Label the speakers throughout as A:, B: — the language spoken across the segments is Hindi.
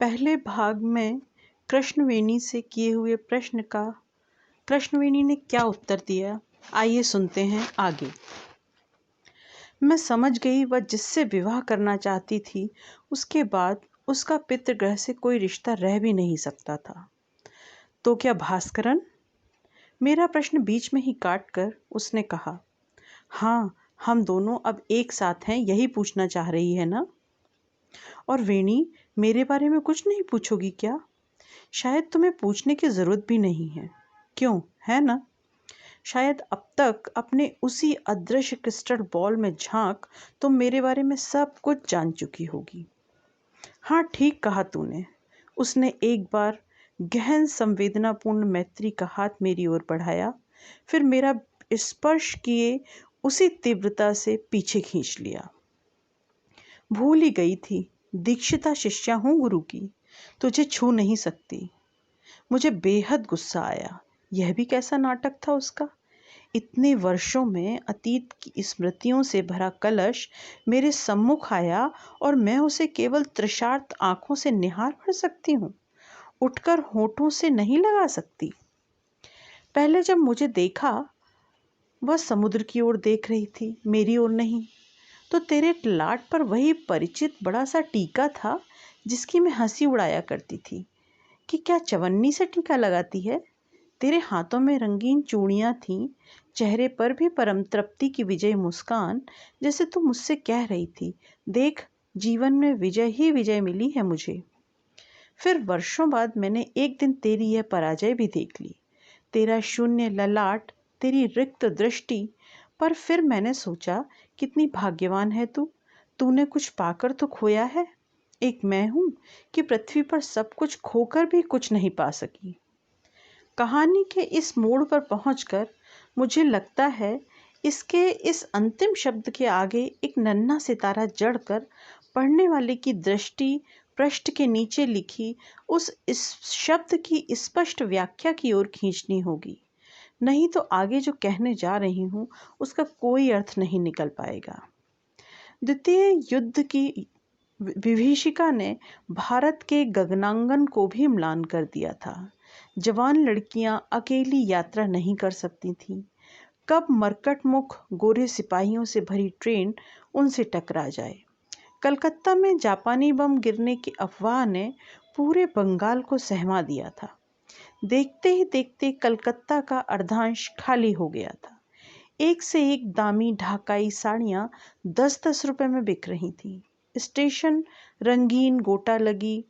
A: पहले भाग में कृष्णवेणी से किए हुए प्रश्न का कृष्णवेणी ने क्या उत्तर दिया, आइए सुनते हैं आगे। मैं समझ गई वह जिससे विवाह करना चाहती थी उसके बाद उसका पितृगृह से कोई रिश्ता रह भी नहीं सकता था। तो क्या भास्करन? मेरा प्रश्न बीच में ही काट कर उसने कहा, हाँ, हम दोनों अब एक साथ हैं, यही पूछना चाह रही है ना? और वेणी, मेरे बारे में कुछ नहीं पूछोगी क्या? शायद तुम्हें पूछने की जरूरत भी नहीं है। क्यों, है ना? शायद अब तक अपने उसी अदृश्य क्रिस्टल बॉल में झांक तुम मेरे बारे में सब कुछ जान चुकी होगी। हाँ, ठीक कहा तूने। उसने एक बार गहन संवेदनापूर्ण मैत्री का हाथ मेरी ओर बढ़ाया, फिर मेरा स्पर्श किए उसी तीव्रता से पीछे खींच लिया। भूल ही गई थी, दीक्षिता शिष्या हूँ गुरु की, तुझे छू नहीं सकती। मुझे बेहद गुस्सा आया। यह भी कैसा नाटक था उसका। इतने वर्षों में अतीत की स्मृतियों से भरा कलश मेरे सम्मुख आया और मैं उसे केवल तृषार्त आंखों से निहार भर सकती हूँ, उठकर होठों से नहीं लगा सकती। पहले जब मुझे देखा वह समुद्र की ओर देख रही थी, मेरी ओर नहीं। तो तेरे लाट पर वही परिचित बड़ा सा टीका था जिसकी मैं हंसी उड़ाया करती थी कि क्या चवन्नी से टीका लगाती है। तेरे हाथों में रंगीन चूड़ियां थीं, चेहरे पर भी परम तृप्ति की विजय मुस्कान, जैसे तू मुझसे कह रही थी, देख, जीवन में विजय ही विजय मिली है मुझे। फिर वर्षों बाद मैंने एक दिन तेरी यह पराजय भी देख ली, तेरा शून्य ललाट, तेरी रिक्त दृष्टि। पर फिर मैंने सोचा, कितनी भाग्यवान है तू, तूने कुछ पाकर तो खोया है। एक मैं हूं कि पृथ्वी पर सब कुछ खोकर भी कुछ नहीं पा सकी। कहानी के इस मोड़ पर पहुंचकर मुझे लगता है इसके इस अंतिम शब्द के आगे एक नन्हा सितारा जड़कर पढ़ने वाले की दृष्टि पृष्ठ के नीचे लिखी उस इस शब्द की स्पष्ट व्याख्या की ओर खींचनी होगी। नहीं तो आगे जो कहने जा रही हूँ उसका कोई अर्थ नहीं निकल पाएगा। द्वितीय युद्ध की विभीषिका ने भारत के गगनांगन को भी म्लान कर दिया था। जवान लड़कियां अकेली यात्रा नहीं कर सकती थीं। कब मरकटमुख गोरे सिपाहियों से भरी ट्रेन उनसे टकरा जाए। कलकत्ता में जापानी बम गिरने की अफवाह ने पूरे बंगाल को सहमा दिया था। देखते ही देखते कलकत्ता का अर्धांश खाली हो गया था। एक से एक दामी ढाकाई साड़ियां 10-10 रुपए में बिक रही थीं। स्टेशन रंगीन गोटा लगी,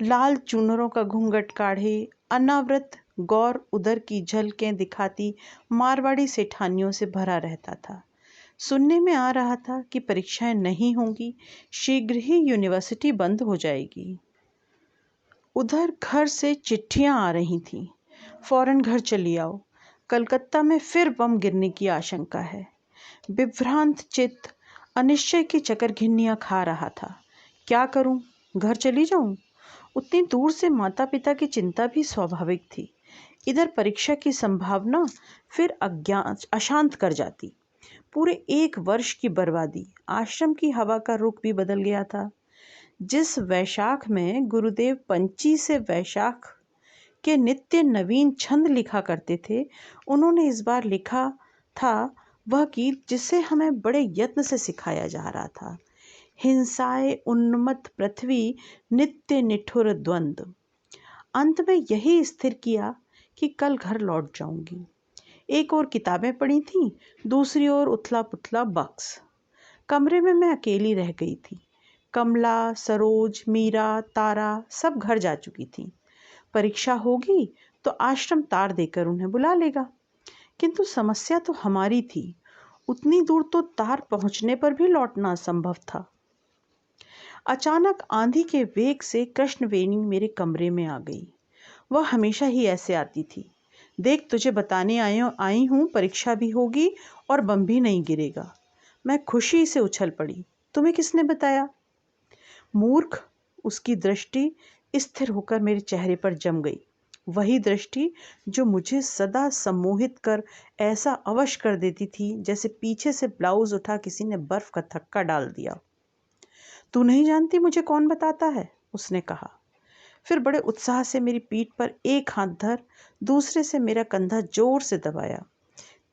A: लाल चूनरों का घूंघट काढ़े अनावृत गौर उदर की झलकें दिखाती मारवाड़ी सेठानियों से भरा रहता था। सुनने में आ रहा था कि परीक्षाएं नहीं होंगी, शीघ्र ही यूनिवर्सिटी बंद हो जाएगी। उधर घर से चिट्ठियां आ रही थीं, फौरन घर चली आओ, कलकत्ता में फिर बम गिरने की आशंका है। विभ्रांत चित्त अनिश्चय की चकरघिन्नियां खा रहा था। क्या करूं, घर चली जाऊं? उतनी दूर से माता पिता की चिंता भी स्वाभाविक थी। इधर परीक्षा की संभावना फिर अशांत कर जाती। पूरे 1 वर्ष की बर्बादी, आश्रम की हवा का रुख भी बदल गया था। जिस वैशाख में गुरुदेव पंची से वैशाख के नित्य नवीन छंद लिखा करते थे, उन्होंने इस बार लिखा था वह गीत जिसे हमें बड़े यत्न से सिखाया जा रहा था। हिंसाए उन्मत्त पृथ्वी नित्य निठुर द्वंद्व। अंत में यही स्थिर किया कि कल घर लौट जाऊंगी। एक और किताबें पढ़ी थीं, दूसरी ओर उथला पुथला बक्स। कमरे में मैं अकेली रह गई थी। कमला, सरोज, मीरा, तारा सब घर जा चुकी थी। परीक्षा होगी तो आश्रम तार देकर उन्हें बुला लेगा। किंतु समस्या तो हमारी थी, उतनी दूर तो तार पहुंचने पर भी लौटना असंभव था। अचानक आंधी के वेग से कृष्णवेणी मेरे कमरे में आ गई। वह हमेशा ही ऐसे आती थी। देख, तुझे बताने आई हूँ, परीक्षा भी होगी और बम भी नहीं गिरेगा। मैं खुशी से उछल पड़ी। तुम्हें किसने बताया? मूर्ख! उसकी दृष्टि स्थिर होकर मेरे चेहरे पर जम गई। वही दृष्टि जो मुझे सदा सम्मोहित कर ऐसा अवश कर देती थी जैसे पीछे से ब्लाउज उठा किसी ने बर्फ का थक्का डाल दिया। तू नहीं जानती मुझे कौन बताता है? उसने कहा। फिर बड़े उत्साह से मेरी पीठ पर एक हाथ धर दूसरे से मेरा कंधा जोर से दबाया।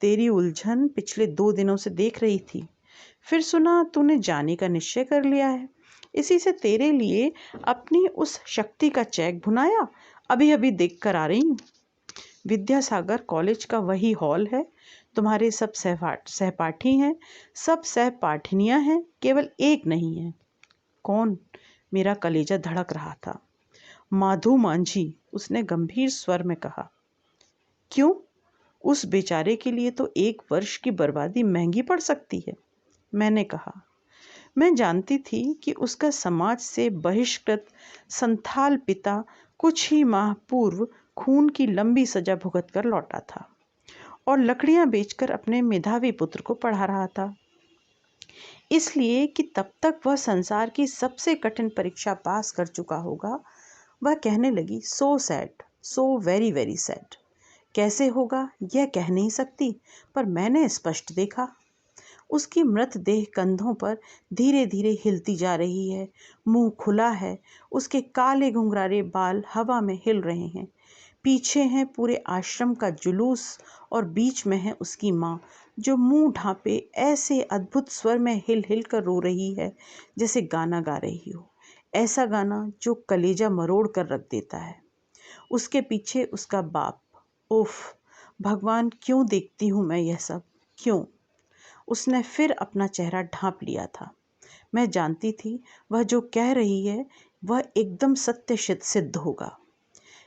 A: तेरी उलझन पिछले 2 दिनों से देख रही थी। फिर सुना तूने जाने का निश्चय कर लिया है। इसी से तेरे लिए अपनी उस शक्ति का चेक भुनाया, अभी अभी देख कर आ रही हूँ। विद्यासागर कॉलेज का वही हॉल है। तुम्हारे सब सहपाठी हैं, सब सहपाठिनियाँ हैं, केवल एक नहीं है। कौन? मेरा कलेजा धड़क रहा था। माधु मांझी, उसने गंभीर स्वर में कहा। क्यों? उस बेचारे के लिए तो 1 वर्ष की बर्बादी महंगी पड़ सकती है, मैंने कहा। मैं जानती थी कि उसका समाज से बहिष्कृत संथाल पिता कुछ ही माह पूर्व खून की लंबी सजा भुगत कर लौटा था और लकड़ियां बेचकर अपने मेधावी पुत्र को पढ़ा रहा था, इसलिए कि तब तक वह संसार की सबसे कठिन परीक्षा पास कर चुका होगा। वह कहने लगी, so sad, so very very sad. कैसे होगा यह कह नहीं सकती, पर मैंने स्पष्ट देखा। उसकी मृतदेह कंधों पर धीरे धीरे हिलती जा रही है। मुंह खुला है, उसके काले घुंघराले बाल हवा में हिल रहे हैं। पीछे है पूरे आश्रम का जुलूस और बीच में है उसकी माँ, जो मुंह ढांपे ऐसे अद्भुत स्वर में हिल हिल कर रो रही है जैसे गाना गा रही हो। ऐसा गाना जो कलेजा मरोड़ कर रख देता है। उसके पीछे उसका बाप। उफ, भगवान, क्यों देखती हूँ मैं यह सब, क्यों? उसने फिर अपना चेहरा ढांप लिया था। मैं जानती थी वह जो कह रही है वह एकदम सत्य सिद्ध होगा।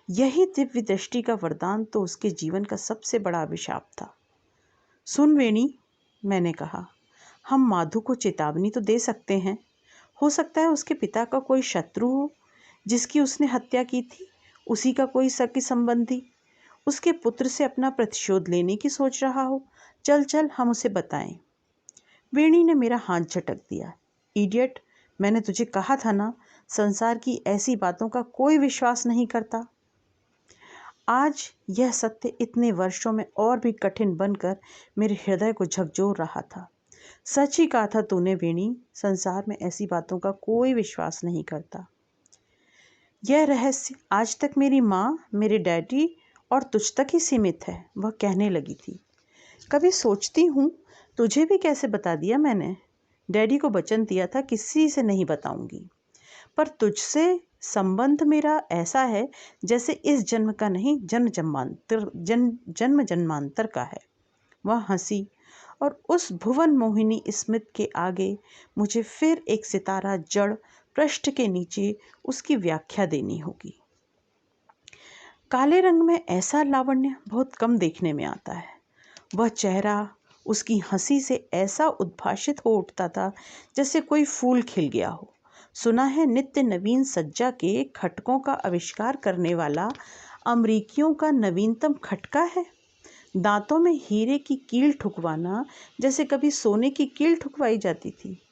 A: यही दिव्य दृष्टि का वरदान तो उसके जीवन का सबसे बड़ा अभिशाप था। सुन वेणी, मैंने कहा, हम माधु को चेतावनी तो दे सकते हैं। हो सकता है उसके पिता का कोई शत्रु हो जिसकी उसने हत्या की थी, उसी का कोई सगी संबंधी उसके पुत्र से अपना प्रतिशोध लेने की सोच रहा हो। चल चल, हम उसे बताएं। वेणी ने मेरा हाथ झटक दिया। इडियट, मैंने तुझे कहा था ना, संसार की ऐसी बातों का कोई विश्वास नहीं करता। आज यह सत्य इतने वर्षों में और भी कठिन बनकर मेरे हृदय को झकझोर रहा था। सच ही कहा था तूने वेणी, संसार में ऐसी बातों का कोई विश्वास नहीं करता। यह रहस्य आज तक मेरी माँ, मेरे डैडी और तुझ तक ही सीमित है, वह कहने लगी थी। कभी सोचती हूँ तुझे भी कैसे बता दिया मैंने। डैडी को वचन दिया था किसी से नहीं बताऊंगी, पर तुझसे संबंध मेरा ऐसा है जैसे इस जन्म का नहीं, जन्म जन्मांतर का है। वह हंसी और उस भुवन मोहिनी स्मित के आगे मुझे फिर एक सितारा जड़ पृष्ठ के नीचे उसकी व्याख्या देनी होगी। काले रंग में ऐसा लावण्य बहुत कम देखने में आता है। वह चेहरा उसकी हंसी से ऐसा उद्भाषित हो उठता था जैसे कोई फूल खिल गया हो। सुना है नित्य नवीन सज्जा के खटकों का आविष्कार करने वाला अमरीकियों का नवीनतम खटका है। दांतों में हीरे की कील ठुकवाना जैसे कभी सोने की कील ठुकवाई जाती थी,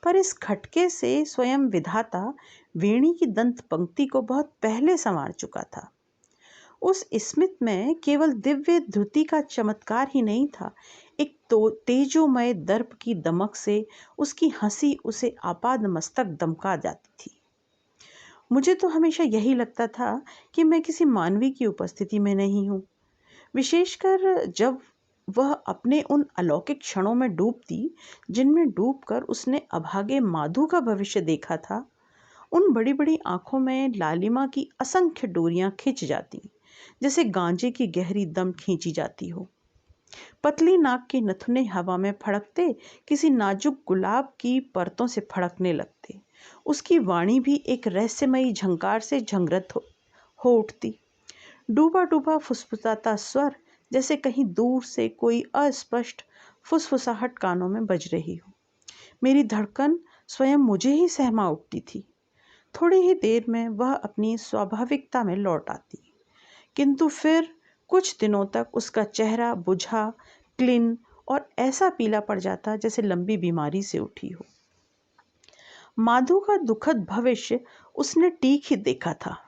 A: पर इस खटके से स्वयं विधाता वेणी की दंत पंक्ति को बहुत पहले संवार चुका था। उस स्मित में केवल दिव्य धृति का चमत्कार ही नहीं था, एक तो तेजोमय दर्प की दमक से उसकी हंसी उसे आपाद मस्तक दमका जाती थी। मुझे तो हमेशा यही लगता था कि मैं किसी मानवी की उपस्थिति में नहीं हूँ, विशेषकर जब वह अपने उन अलौकिक क्षणों में डूबती जिनमें डूबकर उसने अभागे माधु का भविष्य देखा था। उन बड़ी बड़ी आंखों में लालिमा की असंख्य डोरियां खिंच जाती, जैसे गांजे की गहरी दम खींची जाती हो। पतली नाक के नथुने हवा में फड़कते किसी नाजुक गुलाब की परतों से फड़कने लगते। उसकी वाणी भी एक रहस्यमयी झंकार से झंकृत हो उठती। डूबा डूबा फुसफुसाता स्वर जैसे कहीं दूर से कोई अस्पष्ट फुसफुसाहट कानों में बज रही हो। मेरी धड़कन स्वयं मुझे ही सहमा उठती थी। थोड़ी ही देर में वह अपनी स्वाभाविकता में लौट आती, किंतु फिर कुछ दिनों तक उसका चेहरा बुझा, क्लीन और ऐसा पीला पड़ जाता जैसे लंबी बीमारी से उठी हो। माधु का दुखद भविष्य उसने ठीक ही देखा था।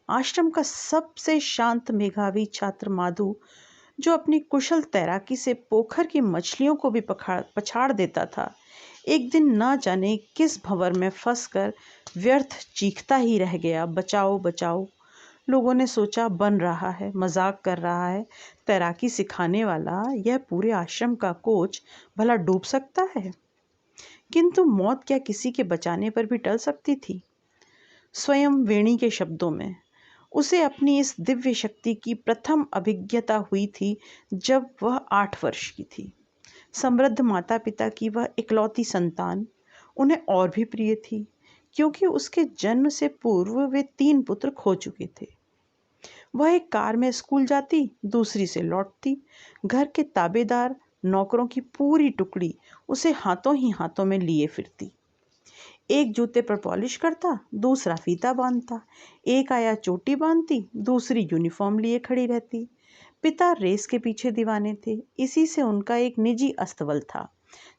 A: आश्रम का सबसे शांत मेधावी छात्र माधु, जो अपनी कुशल तैराकी से पोखर की मछलियों को भी पछाड़ देता था, एक दिन ना जाने किस भंवर में फंसकर व्यर्थ चीखता ही रह गया, बचाओ बचाओ। लोगों ने सोचा बन रहा है, मजाक कर रहा है, तैराकी सिखाने वाला यह पूरे आश्रम का कोच भला डूब सकता है। किंतु मौत क्या किसी के बचाने पर भी टल सकती थी? स्वयं वेणी के शब्दों में, उसे अपनी इस दिव्य शक्ति की प्रथम अभिज्ञता हुई थी जब वह 8 वर्ष की थी। समृद्ध माता पिता की वह इकलौती संतान उन्हें और भी प्रिय थी, क्योंकि उसके जन्म से पूर्व वे 3 पुत्र खो चुके थे। वह एक कार में स्कूल जाती, दूसरी से लौटती। घर के ताबेदार नौकरों की पूरी टुकड़ी उसे हाथों ही हाथों में लिए फिरती। एक जूते पर पॉलिश करता, दूसरा फीता बांधता, एक आया चोटी बांधती, दूसरी यूनिफॉर्म लिए खड़ी रहती। पिता रेस के पीछे दीवाने थे। इसी से उनका एक निजी अस्तबल था,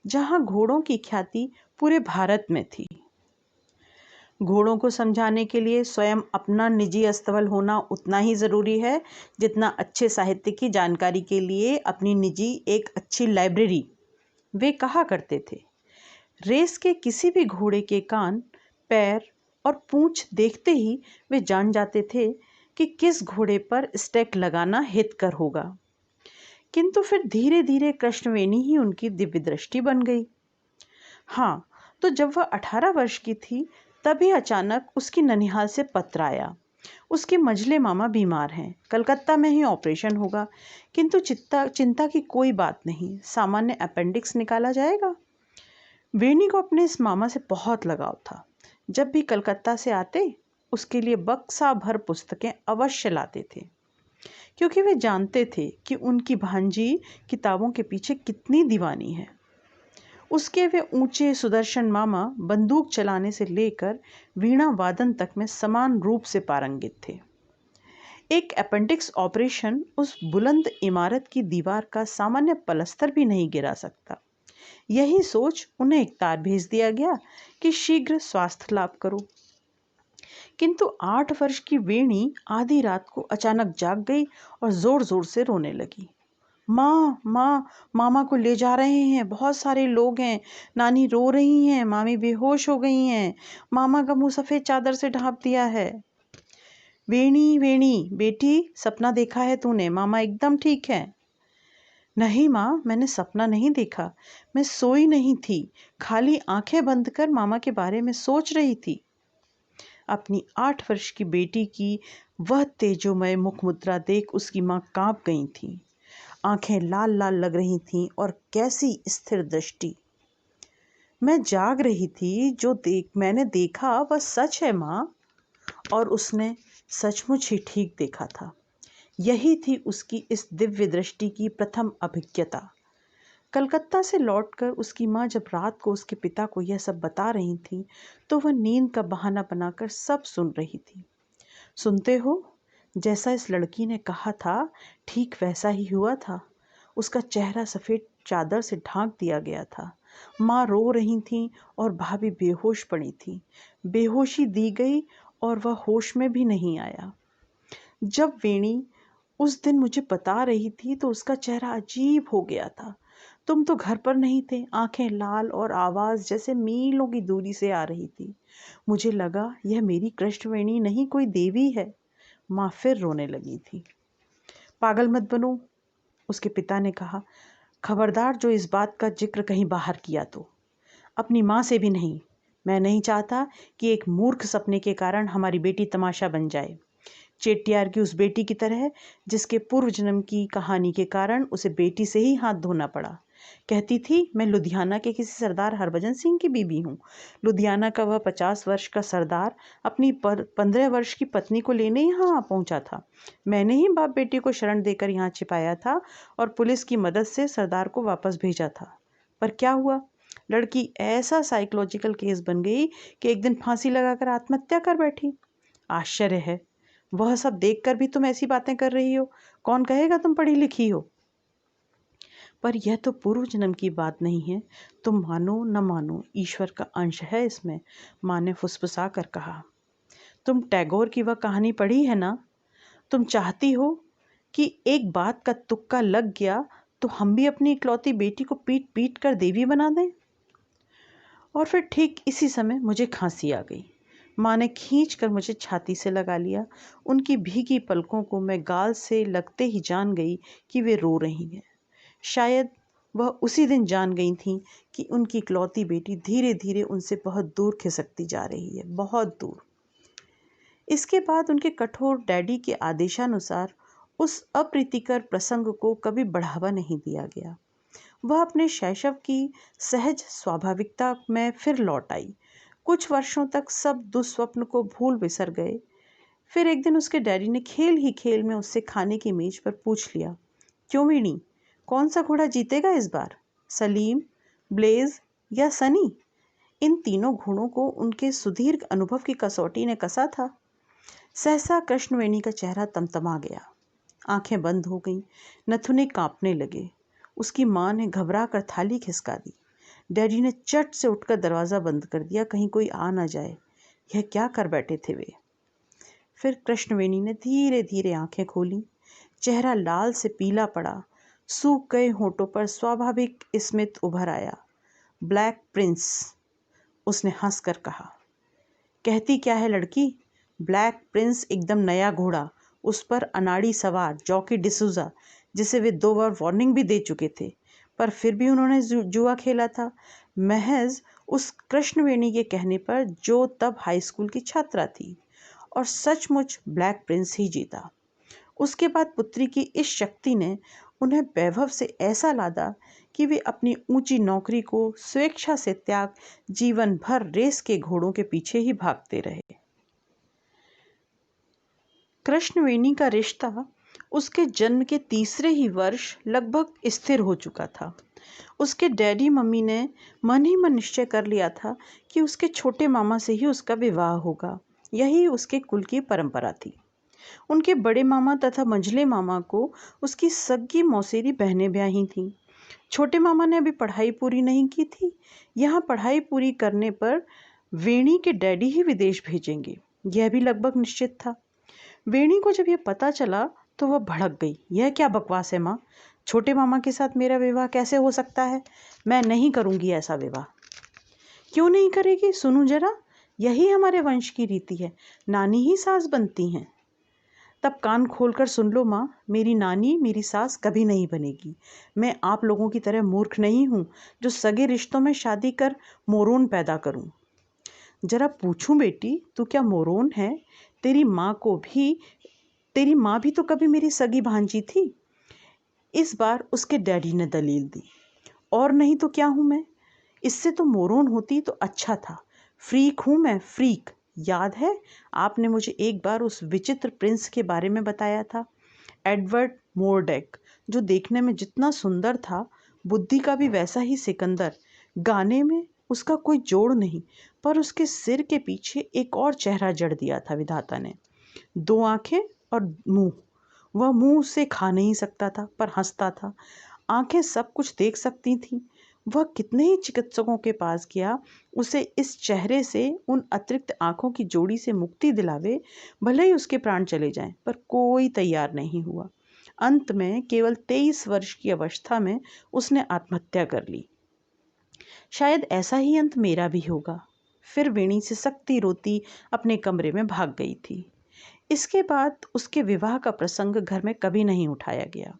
A: जहां घोड़ों की ख्याति पूरे भारत में थी। घोड़ों को समझाने के लिए स्वयं अपना निजी अस्तबल होना उतना ही ज़रूरी है जितना अच्छे साहित्य की जानकारी के लिए अपनी निजी एक अच्छी लाइब्रेरी। वे कहा करते थे। रेस के किसी भी घोड़े के कान, पैर और पूंछ देखते ही वे जान जाते थे कि किस घोड़े पर स्टैक लगाना हितकर होगा। किंतु फिर धीरे धीरे कृष्णवेणी ही उनकी दिव्य दृष्टि बन गई। हाँ, तो जब वह 18 वर्ष की थी तभी अचानक उसकी ननिहाल से पत्र आया। उसके मझले मामा बीमार हैं, कलकत्ता में ही ऑपरेशन होगा। किंतु चिंता की कोई बात नहीं, सामान्य अपेंडिक्स निकाला जाएगा। वेणी को अपने इस मामा से बहुत लगाव था। जब भी कलकत्ता से आते उसके लिए बक्सा भर पुस्तकें अवश्य लाते थे, क्योंकि वे जानते थे कि उनकी भांजी किताबों के पीछे कितनी दीवानी है। उसके वे ऊंचे सुदर्शन मामा बंदूक चलाने से लेकर वीणा वादन तक में समान रूप से पारंगित थे। एक अपेंडिक्स ऑपरेशन उस बुलंद इमारत की दीवार का सामान्य पलस्तर भी नहीं गिरा सकता। यही सोच उन्हें एक तार भेज दिया गया कि शीघ्र स्वास्थ्य लाभ करो। किंतु 8 वर्ष की वेणी आधी रात को अचानक जाग गई और जोर जोर से रोने लगी। माँ माँ, मामा को ले जा रहे हैं, बहुत सारे लोग हैं, नानी रो रही हैं, मामी बेहोश हो गई हैं, मामा का मुंह सफेद चादर से ढांप दिया है। वेणी वेणी बेटी, सपना देखा है तूने? मामा एकदम ठीक है। नहीं माँ, मैंने सपना नहीं देखा, मैं सोई नहीं थी, खाली आंखें बंद कर मामा के बारे में सोच रही थी। अपनी 8 वर्ष की बेटी की वह तेजोमय मुख मुद्रा देख उसकी माँ कांप गई थी। आंखें लाल लाल लग रही थीं और कैसी स्थिर दृष्टि। मैं जाग रही थी, जो मैंने देखा वह सच है माँ। और उसने सचमुच ही ठीक देखा था। यही थी उसकी इस दिव्य दृष्टि की प्रथम अभिज्ञता। कलकत्ता से लौटकर उसकी माँ जब रात को उसके पिता को यह सब बता रही थी, तो वह नींद का बहाना बनाकर सब सुन रही थी। सुनते हो, जैसा इस लड़की ने कहा था ठीक वैसा ही हुआ था। उसका चेहरा सफ़ेद चादर से ढांक दिया गया था। माँ रो रही थीं और भाभी बेहोश पड़ी थी। बेहोशी दी गई और वह होश में भी नहीं आया। जब वेणी उस दिन मुझे बता रही थी तो उसका चेहरा अजीब हो गया था। तुम तो घर पर नहीं थे। आंखें लाल और आवाज़ जैसे मीलों की दूरी से आ रही थी। मुझे लगा यह मेरी कृष्णवेणी नहीं, कोई देवी है। माँ फिर रोने लगी थी। पागल मत बनो, उसके पिता ने कहा। खबरदार जो इस बात का जिक्र कहीं बाहर किया तो। अपनी माँ से भी नहीं। मैं नहीं चाहता कि एक मूर्ख सपने के कारण हमारी बेटी तमाशा बन जाए, चेट्टियार की उस बेटी की तरह जिसके पूर्व जन्म की कहानी के कारण उसे बेटी से ही हाथ धोना पड़ा। कहती थी मैं लुधियाना के किसी सरदार हरभजन सिंह की बीबी हूँ। लुधियाना का वह 50 वर्ष का सरदार अपनी 15 वर्ष की पत्नी को लेने यहाँ पहुँचा था। मैंने ही बाप बेटी को शरण देकर यहाँ छिपाया था और पुलिस की मदद से सरदार को वापस भेजा था। पर क्या हुआ? लड़की ऐसा साइकोलॉजिकल केस बन गई कि एक दिन फांसी लगाकर आत्महत्या कर बैठी। आश्चर्य है, वह सब देखकर भी तुम ऐसी बातें कर रही हो। कौन कहेगा तुम पढ़ी लिखी हो? पर यह तो पूर्व जन्म की बात नहीं है। तुम मानो न मानो, ईश्वर का अंश है इसमें, माँ ने फुसफुसा कर कहा। तुम टैगोर की वह कहानी पढ़ी है ना? तुम चाहती हो कि एक बात का तुक्का लग गया तो हम भी अपनी इकलौती बेटी को पीट पीट कर देवी बना दें? और फिर ठीक इसी समय मुझे खांसी आ गई। माँ ने खींच कर मुझे छाती से लगा लिया। उनकी भीगी पलकों को मैं गाल से लगते ही जान गई कि वे रो रही हैं। शायद वह उसी दिन जान गई थीं कि उनकी इकलौती बेटी धीरे धीरे उनसे बहुत दूर खिसकती जा रही है, बहुत दूर। इसके बाद उनके कठोर डैडी के आदेशानुसार उस अप्रीतिकर प्रसंग को कभी बढ़ावा नहीं दिया गया। वह अपने शैशव की सहज स्वाभाविकता में फिर लौट आई। कुछ वर्षों तक सब दुस्वप्न को भूल बिसर गए। फिर एक दिन उसके डैडी ने खेल ही खेल में उससे खाने की मेज पर पूछ लिया, क्यों वीणी, कौन सा घोड़ा जीतेगा इस बार, सलीम, ब्लेज या सनी? इन तीनों घोड़ों को उनके सुदीर्घ अनुभव की कसौटी ने कसा था। सहसा कृष्णवेणी का चेहरा तमतमा गया, आंखें बंद हो गईं, नथुने कांपने लगे। उसकी माँ ने घबरा कर थाली खिसका दी। डैडी ने चट से उठकर दरवाज़ा बंद कर दिया, कहीं कोई आ न जाए। यह क्या कर बैठे थे वे? फिर कृष्णवेणी ने धीरे धीरे आंखें खोली। चेहरा लाल से पीला पड़ा। सूख गए होठों पर स्वाभाविक स्मित उभर आया। ब्लैक प्रिंस, उसने हंसकर कहा। कहती क्या है लड़की? ब्लैक प्रिंस एकदम नया घोड़ा, उस पर अनाड़ी सवार जॉकी डिसूजा, जिसे वे 2 बार वार्निंग भी दे चुके थे, पर फिर भी उन्होंने जुआ खेला था, महज उस कृष्णवेणी के कहने पर, जो तब हाई स्कूल की छात्रा थी। और सचमुच ब्लैक प्रिंस ही जीता। उसके बाद पुत्री की इस शक्ति ने उन्हें वैभव से ऐसा लादा कि वे अपनी ऊंची नौकरी को स्वेच्छा से त्याग जीवन भर रेस के घोड़ों के पीछे ही भागते रहे। कृष्णवेणी का रिश्ता उसके जन्म के तीसरे ही वर्ष लगभग स्थिर हो चुका था। उसके डैडी मम्मी ने मन ही मन निश्चय कर लिया था कि उसके छोटे मामा से ही उसका विवाह होगा। यही उसके कुल की परंपरा थी। उनके बड़े मामा तथा मंझले मामा को उसकी सगी मौसेरी बहनें ब्याही थीं। छोटे मामा ने अभी पढ़ाई पूरी नहीं की थी। यहाँ पढ़ाई पूरी करने पर वेणी के डैडी ही विदेश भेजेंगे, यह भी लगभग निश्चित था। वेणी को जब यह पता चला तो वह भड़क गई। यह क्या बकवास है माँ? छोटे मामा के साथ मेरा विवाह कैसे हो सकता है? मैं नहीं करूँगी ऐसा विवाह। क्यों नहीं करेगी? सुनूं जरा, यही हमारे वंश की रीति है, नानी ही सास बनती हैं। तब कान खोलकर सुन लो माँ, मेरी नानी मेरी सास कभी नहीं बनेगी। मैं आप लोगों की तरह मूर्ख नहीं हूँ जो सगे रिश्तों में शादी कर मोरोन पैदा करूँ। जरा पूछूं बेटी, तू क्या मोरोन है? तेरी माँ भी तो कभी मेरी सगी भांजी थी। इस बार उसके डैडी ने दलील दी। और नहीं तो क्या हूँ मैं? इससे तो मोरोन होती तो अच्छा था। फ्रीक हूँ मैं, फ्रीक। याद है आपने मुझे एक बार उस विचित्र प्रिंस के बारे में बताया था, एडवर्ड मोरडेक, जो देखने में जितना सुंदर था, बुद्धि का भी वैसा ही सिकंदर। गाने में उसका कोई जोड़ नहीं, पर उसके सिर के पीछे एक और चेहरा जड़ दिया था विधाता ने। 2 आंखें और मुंह। वह मुंह से खा नहीं सकता था, पर हंसता था। आंखें सब कुछ देख सकती थीं। वह कितने ही चिकित्सकों के पास गया, उसे इस चेहरे से, उन अतिरिक्त आंखों की जोड़ी से मुक्ति दिलावे, भले ही उसके प्राण चले जाएं, पर कोई तैयार नहीं हुआ। अंत में केवल 23 वर्ष की अवस्था में उसने आत्महत्या कर ली। शायद ऐसा ही अंत मेरा भी होगा। फिर वेणी से सकती रोती अपने कमरे में भाग गई थी। इसके बाद उसके विवाह का प्रसंग घर में कभी नहीं उठाया गया।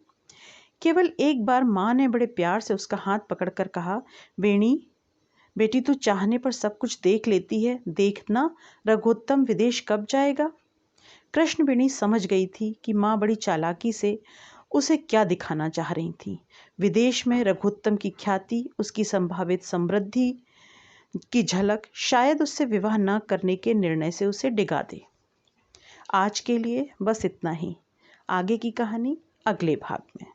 A: केवल एक बार माँ ने बड़े प्यार से उसका हाथ पकड़कर कहा, वेणी बेटी, तू चाहने पर सब कुछ देख लेती है, देखना रघुत्तम विदेश कब जाएगा। कृष्णवेणी समझ गई थी कि माँ बड़ी चालाकी से उसे क्या दिखाना चाह रही थी। विदेश में रघुत्तम की ख्याति, उसकी संभावित समृद्धि की झलक शायद उससे विवाह न करने के निर्णय से उसे डिगा दे। आज के लिए बस इतना ही। आगे की कहानी अगले भाग में।